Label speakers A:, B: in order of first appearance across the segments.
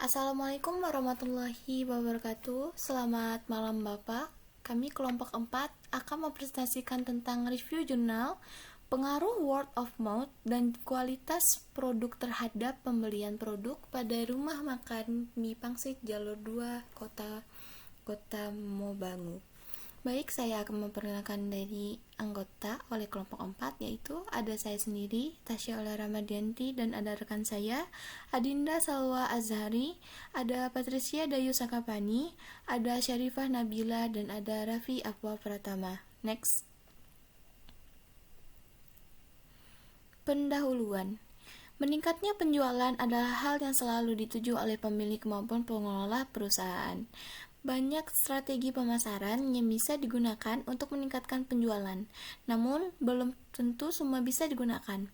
A: Assalamualaikum warahmatullahi wabarakatuh. Selamat malam Bapak. Kami kelompok 4 akan mempresentasikan tentang review jurnal pengaruh word of mouth dan kualitas produk terhadap pembelian produk pada rumah makan mie pangsit jalur 2 Kota Mobangu. Baik, saya akan memperkenalkan dari anggota oleh kelompok 4, yaitu ada saya sendiri, Tasya Ola Ramadianti, dan ada rekan saya, Adinda Salwa Azhari, ada Patricia Dayu Sakapani, ada Syarifah Nabila, dan ada Raffi Afwa Pratama. Next. Pendahuluan. Meningkatnya penjualan adalah hal yang selalu dituju oleh pemilik maupun pengelola perusahaan. Banyak strategi pemasaran yang bisa digunakan untuk meningkatkan penjualan, namun belum tentu semua bisa digunakan.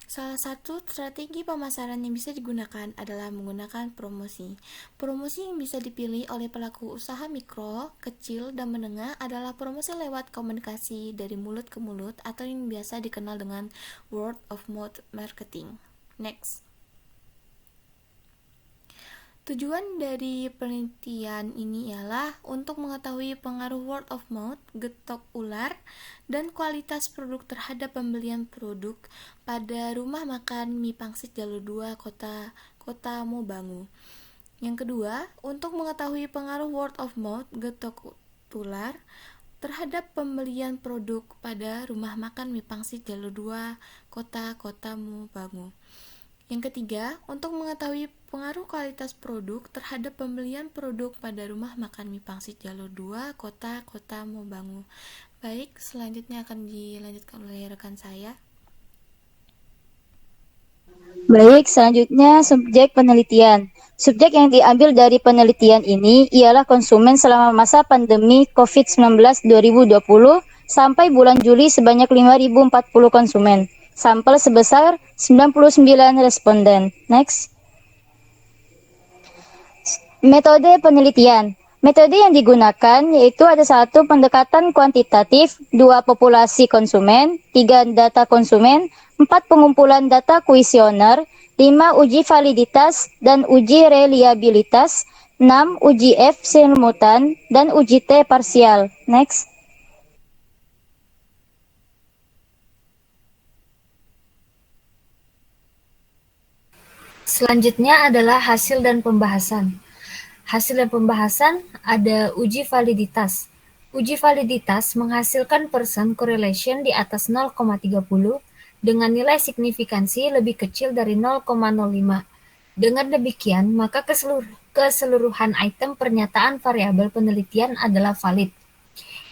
A: Salah satu strategi pemasaran yang bisa digunakan adalah menggunakan promosi. Promosi yang bisa dipilih oleh pelaku usaha mikro, kecil, dan menengah adalah promosi lewat komunikasi dari mulut ke mulut atau yang biasa dikenal dengan word of mouth marketing. Next. Tujuan dari penelitian ini ialah untuk mengetahui pengaruh word of mouth, getok ular, dan kualitas produk terhadap pembelian produk pada rumah makan mie pangsit jalur 2 Kota Mobangu. Yang kedua, untuk mengetahui pengaruh word of mouth, getok ular, terhadap pembelian produk pada rumah makan mie pangsit jalur 2 Kota Mobangu. Yang ketiga, untuk mengetahui pengaruh kualitas produk terhadap pembelian produk pada rumah makan mie pangsit jalur 2 Kota Mobangu. Baik, selanjutnya akan dilanjutkan oleh rekan saya.
B: Baik, selanjutnya subjek penelitian. Subjek yang diambil dari penelitian ini ialah konsumen selama masa pandemi COVID-19 2020 sampai bulan Juli sebanyak 5.040 konsumen. Sampel sebesar 99 responden. Next. Metode penelitian. Metode yang digunakan yaitu ada satu pendekatan kuantitatif, dua populasi konsumen, tiga data konsumen, empat pengumpulan data kuesioner, lima uji validitas dan uji reliabilitas, enam uji F simultan dan uji T parsial. Next.
C: Selanjutnya adalah hasil dan pembahasan. Hasil dan pembahasan ada uji validitas. Uji validitas menghasilkan percent correlation di atas 0,30 dengan nilai signifikansi lebih kecil dari 0,05. Dengan demikian, maka keseluruhan item pernyataan variabel penelitian adalah valid.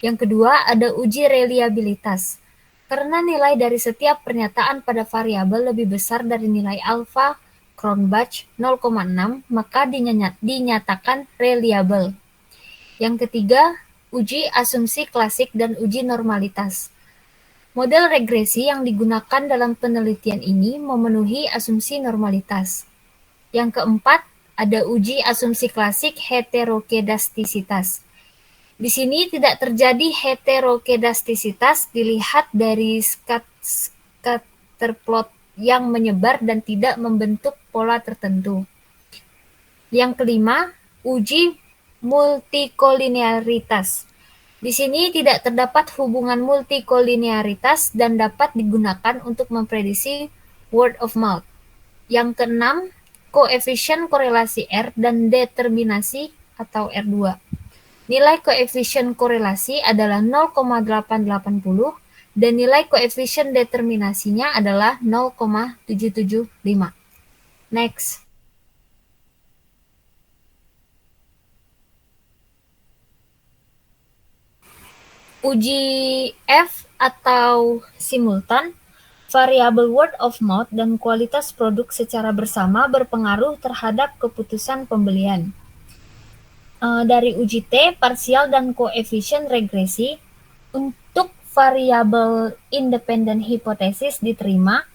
C: Yang kedua, ada uji reliabilitas. Karena nilai dari setiap pernyataan pada variabel lebih besar dari nilai alfa Cronbach 0,6, maka dinyatakan reliable. Yang ketiga, uji asumsi klasik dan uji normalitas. Model regresi yang digunakan dalam penelitian ini memenuhi asumsi normalitas. Yang keempat, ada uji asumsi klasik heterokedastisitas. Di sini tidak terjadi heterokedastisitas dilihat dari scatterplot yang menyebar dan tidak membentuk pola tertentu. Yang kelima, uji multikolinearitas. Di sini tidak terdapat hubungan multikolinearitas dan dapat digunakan untuk memprediksi word of mouth. Yang keenam, koefisien korelasi R dan determinasi atau R2. Nilai koefisien korelasi adalah 0,880 dan nilai koefisien determinasinya adalah 0,775. Next. Uji F atau simultan, variabel word of mouth dan kualitas produk secara bersama berpengaruh terhadap keputusan pembelian. Dari uji T, parsial dan koefisien regresi, untuk variabel independent hipotesis diterima,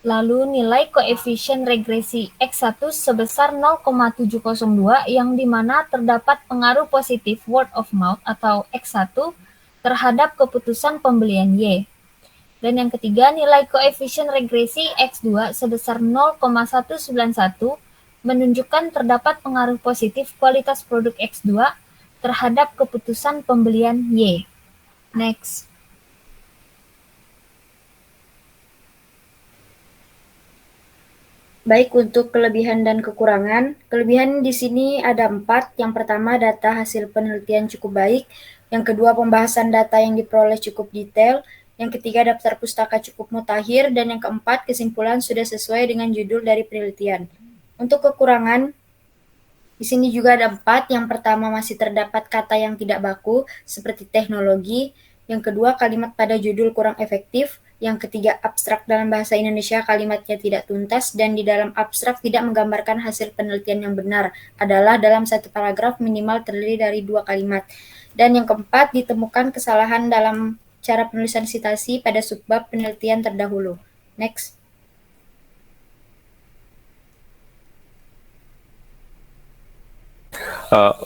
C: lalu nilai koefisien regresi X1 sebesar 0,702 yang dimana terdapat pengaruh positif word of mouth atau X1 terhadap keputusan pembelian Y. Dan yang ketiga, nilai koefisien regresi X2 sebesar 0,191 menunjukkan terdapat pengaruh positif kualitas produk X2 terhadap keputusan pembelian Y. Next.
D: Baik, untuk kelebihan dan kekurangan. Kelebihan di sini ada 4. Yang pertama, data hasil penelitian cukup baik. Yang kedua, pembahasan data yang diperoleh cukup detail. Yang ketiga, daftar pustaka cukup mutakhir. Dan yang keempat, kesimpulan sudah sesuai dengan judul dari penelitian. Untuk kekurangan, di sini juga ada 4. Yang pertama, masih terdapat kata yang tidak baku, seperti teknologi. Yang kedua, kalimat pada judul kurang efektif. Yang ketiga, abstrak dalam bahasa Indonesia kalimatnya tidak tuntas, dan di dalam abstrak tidak menggambarkan hasil penelitian yang benar, adalah dalam satu paragraf minimal terdiri dari 2 kalimat. Dan yang keempat, ditemukan kesalahan dalam cara penulisan sitasi pada subbab penelitian terdahulu. Next.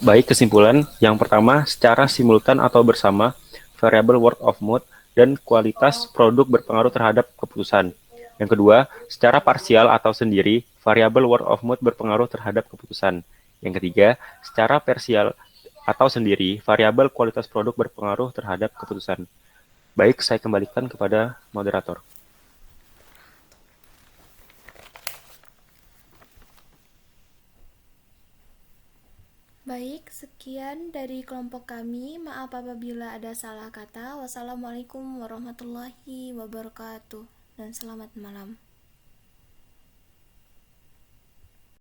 E: Baik, kesimpulan. Yang pertama, secara simultan atau bersama, variabel word of mouth dan kualitas produk berpengaruh terhadap keputusan. Yang kedua, secara parsial atau sendiri, variabel word of mouth berpengaruh terhadap keputusan. Yang ketiga, secara parsial atau sendiri, variabel kualitas produk berpengaruh terhadap keputusan. Baik, saya kembalikan kepada moderator.
A: Baik, sekian dari kelompok kami. Maaf apabila ada salah kata. Wassalamualaikum warahmatullahi wabarakatuh. Dan selamat malam.